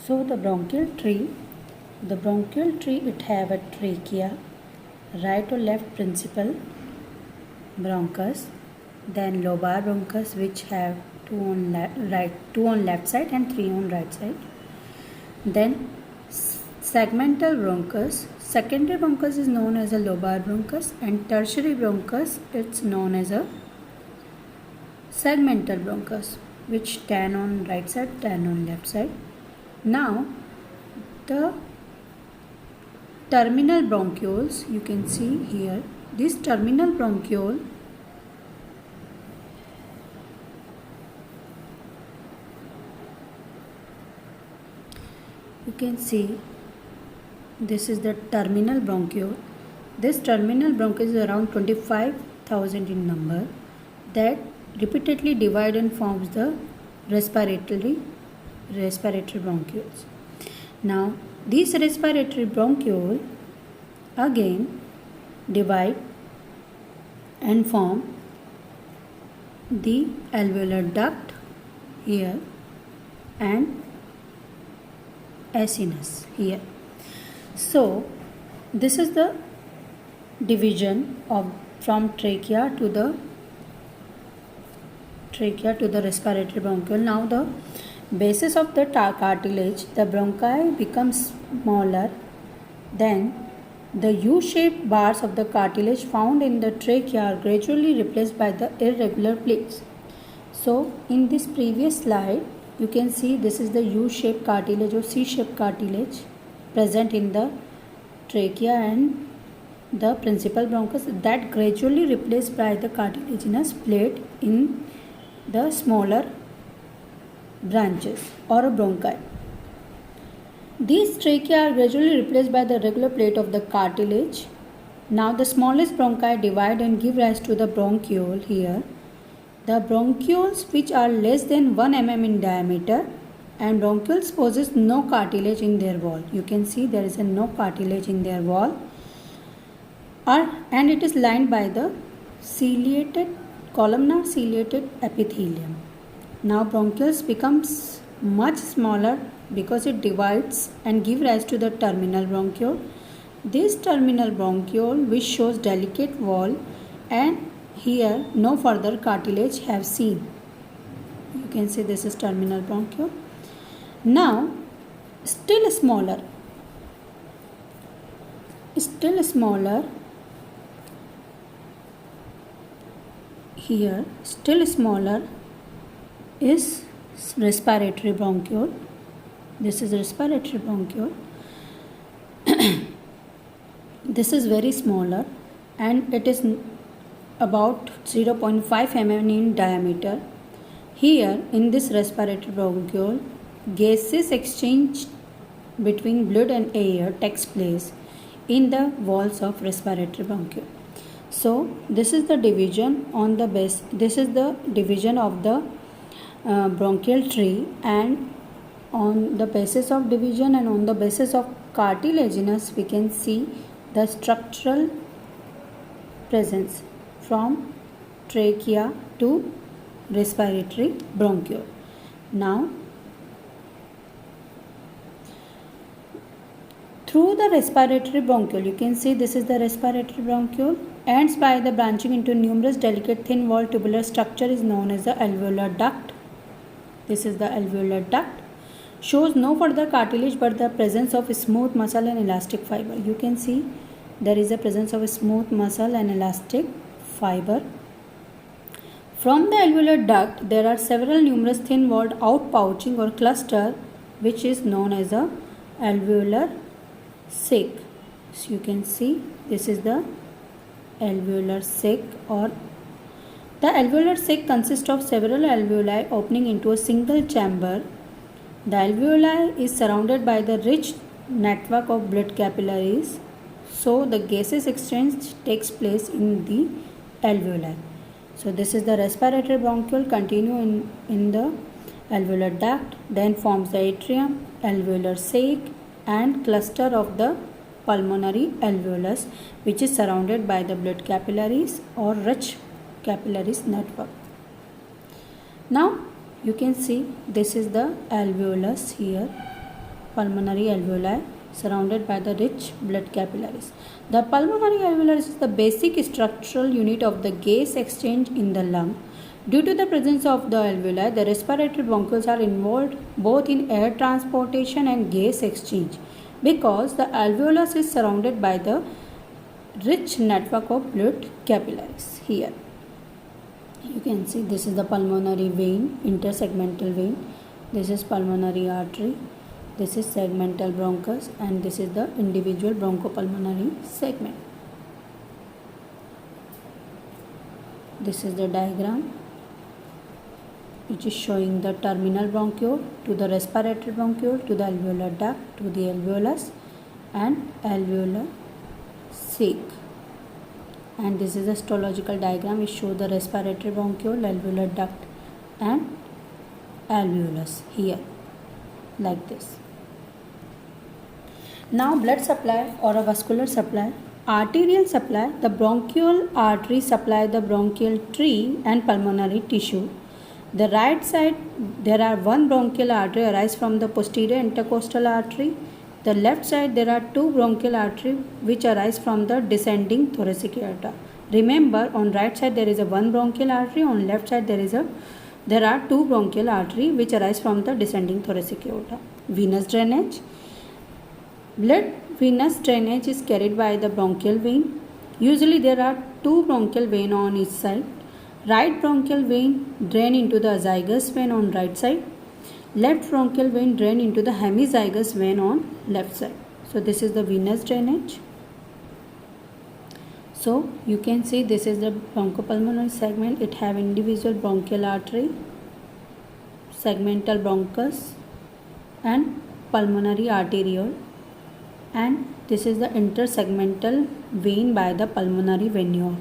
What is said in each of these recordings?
So the bronchial tree it have a trachea, right or left principal bronchus, then lobar bronchus which have two on left side and three on right side. Then segmental bronchus. Secondary bronchus is known as a lobar bronchus and tertiary bronchus it's known as a segmental bronchus, which 10 on right side, 10 on left side. Now the terminal bronchioles, you can see here, this terminal bronchiole you can see this is the terminal bronchiole. This terminal bronchiole is around 25,000 in number that repeatedly divide and forms the respiratory bronchioles. Now these respiratory bronchiole again divide and form the alveolar duct here and acinus here. So this is the division of from trachea to the respiratory bronchiole. Now the basis of the cartilage, the bronchi becomes smaller, then the U-shaped bars of the cartilage found in the trachea are gradually replaced by the irregular plates. So in this previous slide you can see this is the U-shaped cartilage or C-shaped cartilage present in the trachea and the principal bronchus that gradually replaced by the cartilaginous plate in the smaller branches or bronchi. These trachea are gradually replaced by the regular plate of the cartilage. Now the smallest bronchi divide and give rise to the bronchiole here. The bronchioles which are less than 1 mm in diameter and bronchioles possess no cartilage in their wall. You can see there is no cartilage in their wall and it is lined by the columnar ciliated epithelium. Now bronchioles becomes much smaller because it divides and give rise to the terminal bronchiole. This terminal bronchiole which shows delicate wall and here no further cartilage have seen. You can see this is terminal bronchiole. Now still smaller here, still smaller is respiratory bronchiole. This is respiratory bronchiole. This is very smaller and it is about 0.5 mm in diameter. Here in this respiratory bronchiole, gases exchange between blood and air takes place in the walls of respiratory bronchiole. So this is the division on the base. This is the division of the bronchial tree, and on the basis of division and on the basis of cartilaginous we can see the structural presence from trachea to respiratory bronchiole. Now through the respiratory bronchiole, you can see this is the respiratory bronchiole, ends by the branching into numerous delicate thin walled tubular structure is known as the alveolar duct. This is the alveolar duct. Shows no further cartilage but the presence of smooth muscle and elastic fiber. You can see there is a presence of smooth muscle and elastic fiber. From the alveolar duct there are several numerous thin walled outpouching or cluster which is known as a alveolar sac. So you can see this is the alveolar sac, or the alveolar sac consists of several alveoli opening into a single chamber. The alveoli is surrounded by the rich network of blood capillaries, so the gases exchange takes place in the alveoli. So this is the respiratory bronchiole, continue in the alveolar duct, then forms the atrium, alveolar sac and cluster of the pulmonary alveolus which is surrounded by the blood capillaries or rich capillaries network. Now you can see this is the alveolus here pulmonary alveoli surrounded by the rich blood capillaries. The pulmonary alveoli is the basic structural unit of the gas exchange in the lung. Due to the presence of the alveoli, the respiratory bronchioles are involved both in air transportation and gas exchange because the alveolus is surrounded by the rich network of blood capillaries. Here you can see this is the pulmonary vein, intersegmental vein. This is pulmonary artery. This is segmental bronchus, and this is the individual bronchopulmonary segment. This is the diagram which is showing the terminal bronchiole to the respiratory bronchiole to the alveolar duct to the alveolus and alveolar sac. And this is a histological diagram which shows the respiratory bronchiole, alveolar duct and alveolus here like this. Now blood supply or a vascular supply. Arterial supply. The bronchial arteries supply the bronchial tree and pulmonary tissue. The right side there are one bronchial artery arise from the posterior intercostal artery. The left side there are two bronchial arteries which arise from the descending thoracic aorta. Remember, on right side there is a one bronchial artery, on left side there are two bronchial arteries which arise from the descending thoracic aorta. Venous drainage. Blood venous drainage is carried by the bronchial vein. Usually there are two bronchial veins on each side. Right bronchial vein drain into the azygous vein on right side. Left bronchial vein drain into the hemizygous vein on left side. So this is the venous drainage. So you can see this is the bronchopulmonary segment. It have individual bronchial artery, segmental bronchus and pulmonary arteriole, and this is the intersegmental vein by the pulmonary venule.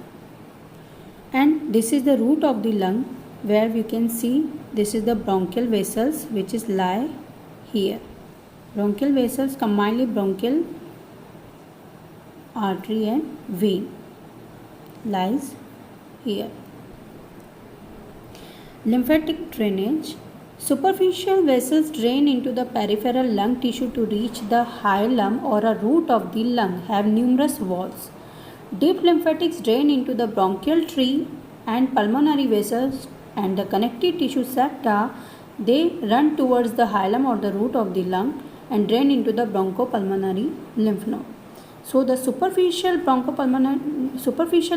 And this is the root of the lung where we can see this is the bronchial vessels which is lie here. Bronchial vessels combinedly bronchial artery and vein lies here. Lymphatic drainage. Superficial vessels drain into the peripheral lung tissue to reach the hilum or a root of the lung, have numerous walls. Deep lymphatics drain into the bronchial tree and pulmonary vessels and the connective tissue septa. They run towards the hilum or the root of the lung and drain into the bronchopulmonary lymph node. So the superficial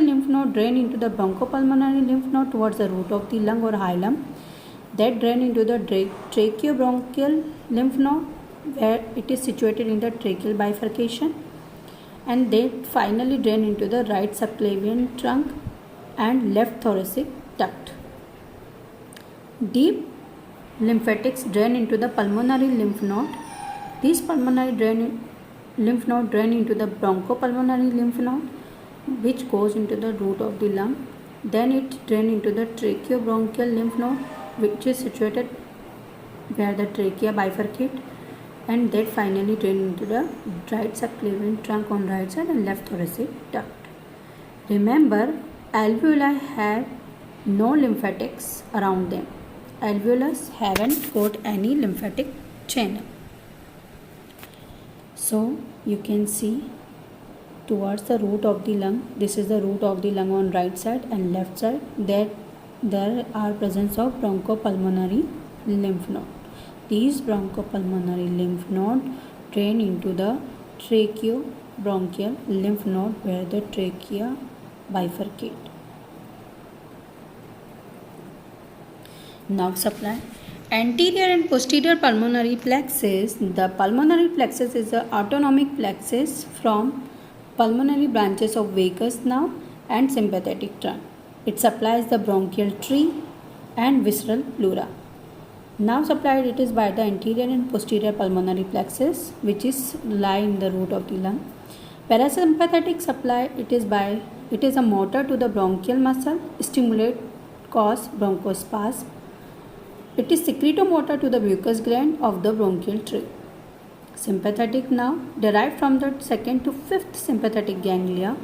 lymph node drain into the bronchopulmonary lymph node towards the root of the lung or hilum. That drain into the tracheobronchial lymph node where it is situated in the tracheal bifurcation, and they finally drain into the right subclavian trunk and left thoracic duct. Deep lymphatics drain into the pulmonary lymph node. These pulmonary lymph node drain into the bronchopulmonary lymph node which goes into the root of the lung. Then it drain into the tracheobronchial lymph node which is situated where the trachea bifurcate, and that finally drain into the right subclavian trunk on right side and left thoracic duct. Remember, alveoli have no lymphatics around them. Alveolus haven't got any lymphatic channel. So you can see towards the root of the lung, this is the root of the lung on right side and left side, that there are presence of bronchopulmonary lymph node. These bronchopulmonary lymph node drain into the tracheobronchial lymph node where the trachea bifurcate. Nerve supply. Anterior and posterior pulmonary plexus. The pulmonary plexus is the autonomic plexus from pulmonary branches of vagus nerve and sympathetic trunk. It supplies the bronchial tree and visceral pleura. Nerve supplied it is by the anterior and posterior pulmonary plexus which is lie in the root of the lung. Parasympathetic supply it is a motor to the bronchial muscle, stimulate cause bronchospasm. It is secretomotor to the mucous gland of the bronchial tree. Sympathetic nerve derived from the second to fifth sympathetic ganglia.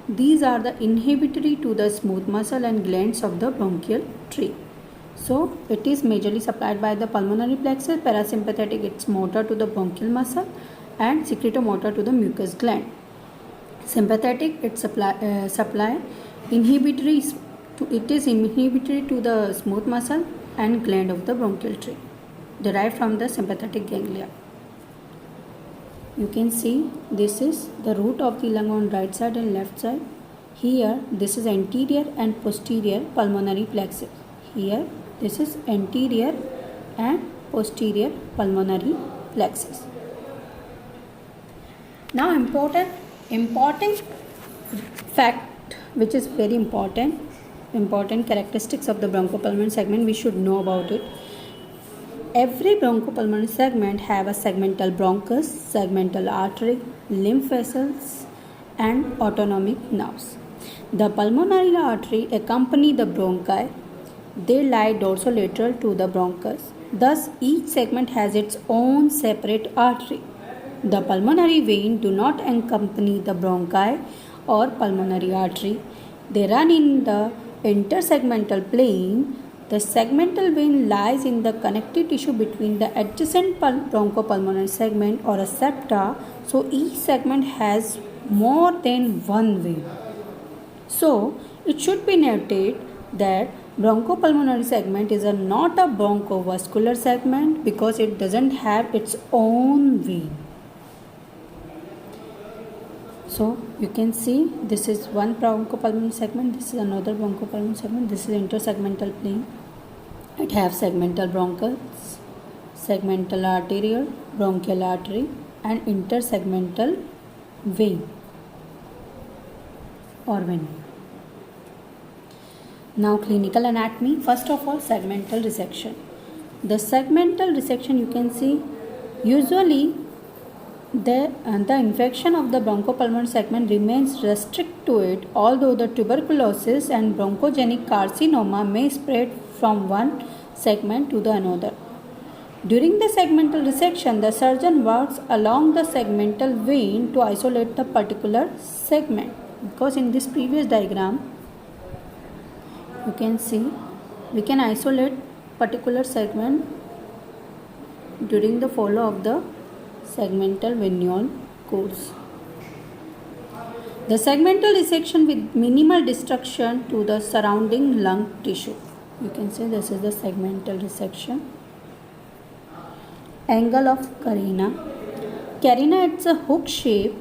These are the inhibitory to the smooth muscle and glands of the bronchial tree. So it is majorly supplied by the pulmonary plexus, parasympathetic it's motor to the bronchial muscle, and secretomotor to the mucous gland. Sympathetic it supply inhibitory it is inhibitory to the smooth muscle and gland of the bronchial tree, derived from the sympathetic ganglia. You can see this is the root of the lung on right side and left side. Here this is anterior and posterior pulmonary plexus. Here this is anterior and posterior pulmonary plexus. Now important fact which is very important characteristics of the bronchopulmonary segment we should know about it. Every bronchopulmonary segment have a segmental bronchus, segmental artery, lymph vessels and autonomic nerves. The pulmonary artery accompany the bronchi. They lie dorsolateral to the bronchus. Thus, each segment has its own separate artery. The pulmonary vein do not accompany the bronchi or pulmonary artery. They run in the intersegmental plane. The segmental vein lies in the connective tissue between the adjacent bronchopulmonary segment or a septa. So, each segment has more than one vein. So, it should be noted that bronchopulmonary segment is not a bronchovascular segment because it doesn't have its own vein. So you can see this is one bronchopulmonary segment, this is another bronchopulmonary segment, this is intersegmental plane. It have segmental bronchus, segmental arteriole, bronchial artery and intersegmental vein or vein. Now clinical anatomy. First of all, segmental resection. The segmental resection you can see usually the infection of the bronchopulmonary segment remains restricted to it, although the tuberculosis and bronchogenic carcinoma may spread from one segment to the another. During the segmental resection, the surgeon works along the segmental vein to isolate the particular segment. Because in this previous diagram, you can see we can isolate particular segment during the follow of the segmental venule course. The segmental resection with minimal destruction to the surrounding lung tissue. You can say this is the segmental resection. Angle of carina. Carina is a hook shape.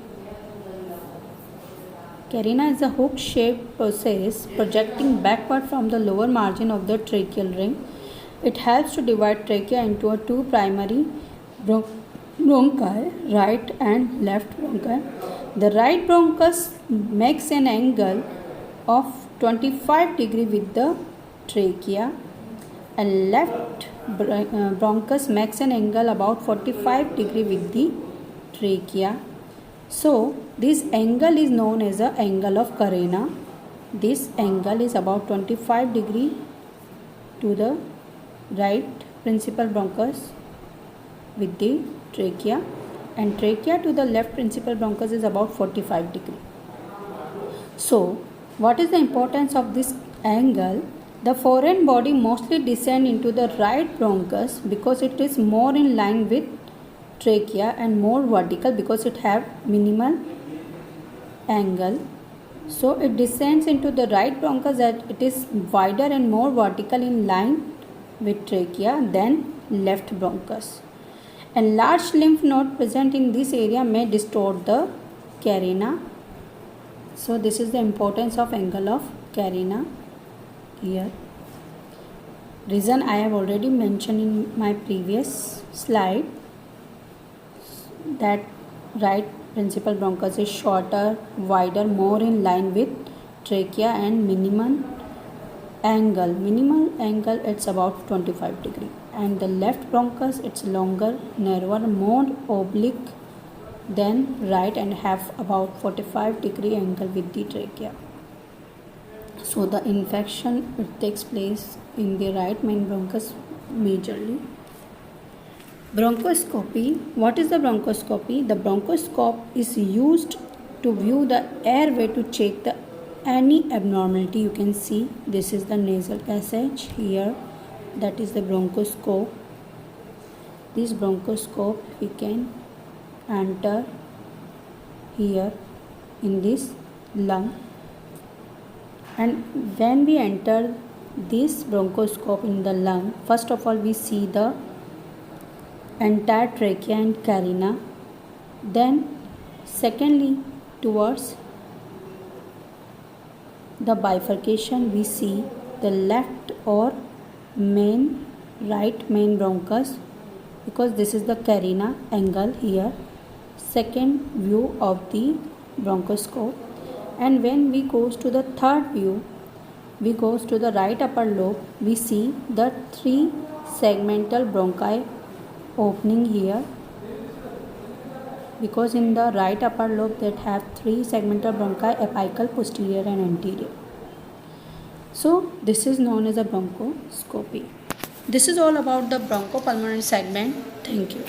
Carina is a hook-shaped process projecting backward from the lower margin of the tracheal ring. It helps to divide trachea into two primary bronchi, right and left bronchi. The right bronchus makes an angle of 25 degree with the trachea and left bronchus makes an angle about 45 degree with the trachea. So, this angle is known as the angle of carina. This angle is about 25 degree to the right principal bronchus with the trachea and trachea to the left principal bronchus is about 45 degree. So, what is the importance of this angle? The foreign body mostly descend into the right bronchus because it is more in line with trachea and more vertical because it have minimal angle. So it descends into the right bronchus that it is wider and more vertical in line with trachea than left bronchus. And large lymph node present in this area may distort the carina. So this is the importance of angle of carina here. Reason I have already mentioned in my previous slide, that right principal bronchus is shorter, wider, more in line with trachea and minimal angle it's about 25 degree, and the left bronchus it's longer, narrower, more oblique than right and have about 45 degree angle with the trachea. So the infection it takes place in the right main bronchus majorly. Bronchoscopy. What is the bronchoscopy? The bronchoscope is used to view the airway to check any abnormality. You can see this is the nasal passage. Here that is the bronchoscope. This bronchoscope we can enter here in this lung, and when we enter this bronchoscope in the lung, first of all we see the entire trachea and carina. Then secondly, towards the bifurcation we see the left or right main bronchus, because this is the carina angle here, second view of the bronchoscope. And when we goes to the third view, we goes to the right upper lobe, we see the 3 segmental bronchi opening here, because in the right upper lobe that have 3 segmental bronchi, apical, posterior and anterior. So this is known as a bronchoscopy. This is all about the bronchopulmonary segment. Thank you.